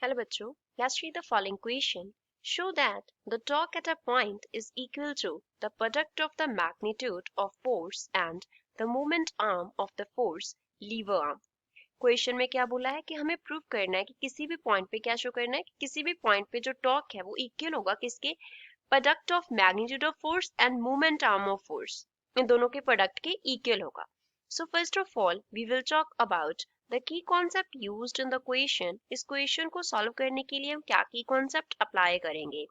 Hello bachcho, let's read the following question. Show that the torque at a point is equal to the product of the magnitude of force and the moment arm of the force lever arm. Question में क्या बोला है कि हमें prove करना है कि किसी भी पॉइंट पे क्या शो करना है कि किसी भी पॉइंट पे जो टॉर्क है वो इक्वल होगा किसके, product of magnitude of force and movement arm of force, इन दोनों के प्रोडक्ट के इक्वल होगा. So first of all we will talk about the key concept used in the question. इस क्वेश्चन को सॉल्व करने के लिए हम क्या की कॉन्सेप्ट अप्लाई करेंगे.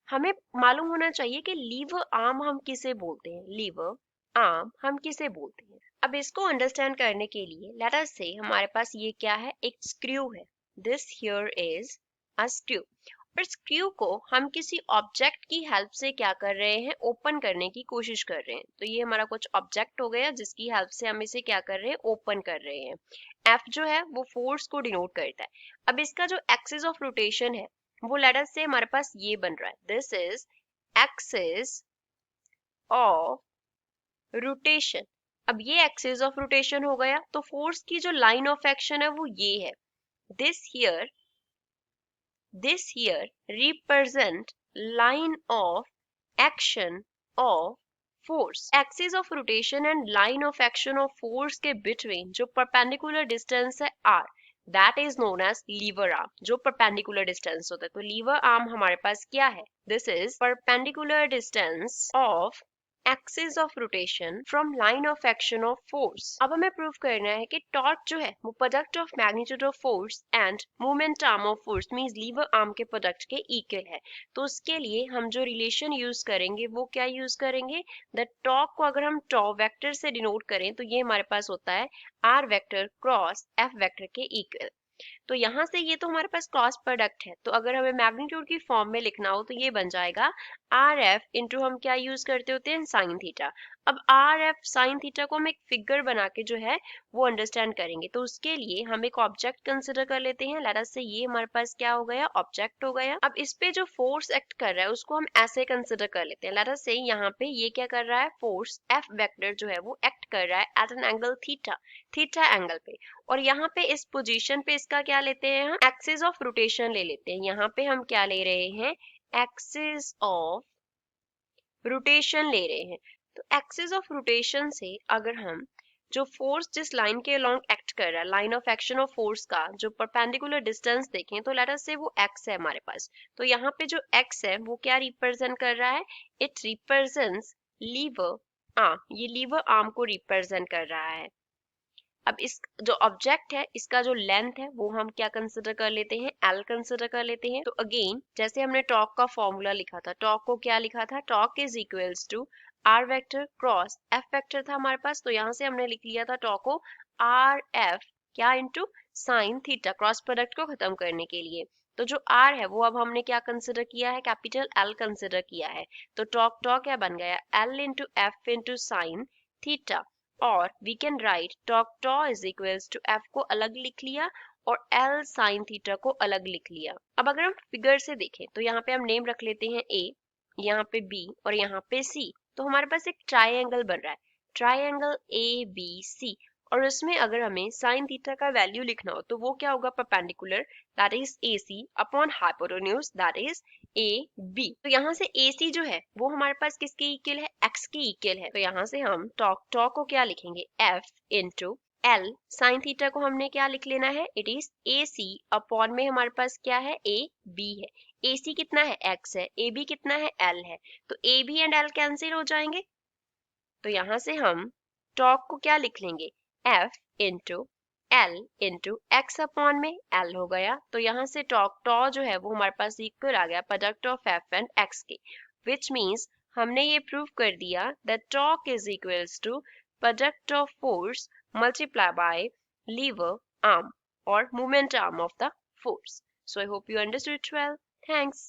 हमें मालूम होना चाहिए कि लीवर आर्म हम किसे बोलते हैं. लीवर आर्म हम किसे बोलते हैं. अब इसको अंडरस्टैंड करने के लिए लेट अस से हमारे पास ये क्या है, एक स्क्रू है. This here is a screw. और स्क्रू को हम किसी ऑब्जेक्ट की हेल्प से क्या कर रहे हैं, ओपन करने की कोशिश कर रहे हैं. तो ये हमारा कुछ ऑब्जेक्ट हो गया जिसकी हेल्प से हम इसे क्या कर रहे हैं, ओपन कर रहे हैं. एफ जो है वो फोर्स को डिनोट करता है. अब इसका जो एक्सिस ऑफ रोटेशन है वो लेट अस से हमारे पास ये बन रहा है. This is axis of rotation. अब ये एक्सिस ऑफ रोटेशन हो गया तो फोर्स की जो लाइन ऑफ एक्शन है वो ये है. This here represent line of action of force. axis of rotation and line of action of force के between जो perpendicular distance है r, that is known as lever arm. जो perpendicular distance होता है तो lever arm हमारे पास क्या है, this is perpendicular distance of axis of rotation from line of action of force. अब हमें प्रूव करना है कि टॉर्क जो है वो product of magnitude of force and movement arm of force means lever arm के प्रोडक्ट के इक्वल है. तो उसके लिए हम जो रिलेशन यूज करेंगे वो क्या यूज करेंगे, द टॉर्क को अगर हम टॉ वेक्टर से डिनोट करें तो ये हमारे पास होता है R vector cross F vector के इक्वल. तो यहाँ से ये तो हमारे पास क्रॉस प्रोडक्ट है, तो अगर हमें मैग्नीट्यूड की फॉर्म में लिखना हो तो ये बन जाएगा आर एफ इंटू हम क्या यूज करते होते हैं, साइन थीटा. अब आर एफ साइन थीटा को हम एक फिगर बना के जो है वो अंडरस्टैंड करेंगे. तो उसके लिए हम एक ऑब्जेक्ट कंसिडर कर लेते हैं. लेट अस से ये हमारे पास क्या हो गया, ऑब्जेक्ट हो गया. अब इस पे जो फोर्स एक्ट कर रहा है उसको हम ऐसे कंसिडर कर लेते हैं. लेट अस से यहाँ पे ये क्या कर रहा है, फोर्स एफ वेक्टर जो है वो एक्ट कर रहा है at an angle theta angle पे. और यहाँ पे इस पोजीशन पे इसका क्या लेते हैं, हम एक्सिस ऑफ रोटेशन ले लेते हैं. यहाँ पे हम क्या ले रहे हैं, एक्सिस ऑफ रोटेशन ले रहे हैं. तो एक्सिस ऑफ रोटेशन से अगर हम जो फोर्स जिस लाइन के अलोंग एक्ट कर रहा है, line of action of force का जो परपेंडिकुलर डिस्टेंस देखें तो लेट अस से वो x है हमारे पास. तो यहाँ पे जो x है वो क्या रिप्रेजेंट कर रहा है, इट रिप्रेजेंट्स लीवर आर्म. ये लीवर आर्म को रिप्रेजेंट कर रहा है. अब इस जो ऑब्जेक्ट है इसका जो लेंथ है वो हम क्या कंसिडर कर लेते हैं, एल कंसिडर कर लेते हैं. तो अगेन जैसे हमने टॉर्क का फॉर्मूला लिखा था, टॉर्क को क्या लिखा था, torque is equals to R vector cross F vector था हमारे पास. तो यहाँ से हमने लिख लिया था टॉर्क को आर एफ क्या into sine theta, cross product को खत्म करने के लिए. तो जो r है वो अब हमने क्या कंसिडर किया है, कैपिटल L कंसिडर किया है. तो टॉर्क क्या बन गया, L into f into sine theta. और we can write tau is equals to f को अलग लिख लिया और एल साइन थीटा को अलग लिख लिया. अब अगर हम फिगर से देखें तो यहाँ पे हम नेम रख लेते हैं ए, यहाँ पे बी और यहाँ पे सी. तो हमारे पास एक ट्राइंगल बन रहा है, ट्राइंगल ए बी सी. और उसमें अगर हमें साइन थीटा का वैल्यू लिखना हो तो वो क्या होगा, perpendicular that is A C upon hypotenuse that is A B. तो यहाँ से ए सी जो है वो हमारे पास किसके इक्वल है, एक्स के इक्वल है. तो यहाँ से हम टॉ को क्या लिखेंगे, F into L sine theta को हमने क्या लिख लेना है, it is A C upon में हमारे पास क्या है, ए बी है. ए सी कितना है, एक्स है, ए बी कितना है, एल है. तो A B and L cancel हो जाएंगे. तो यहाँ से हम टॉक को क्या लिख लेंगे, F into L into x upon में एल हो गया. तो यहाँ से टॉ जो है वो हमारे पास इक्वल आ गया product of f and x के, विच मीन्स हमने ये प्रूव कर दिया that torque is equals to product of force multiply by lever arm और movement arm of the force. So I hope you understood it well. Thanks.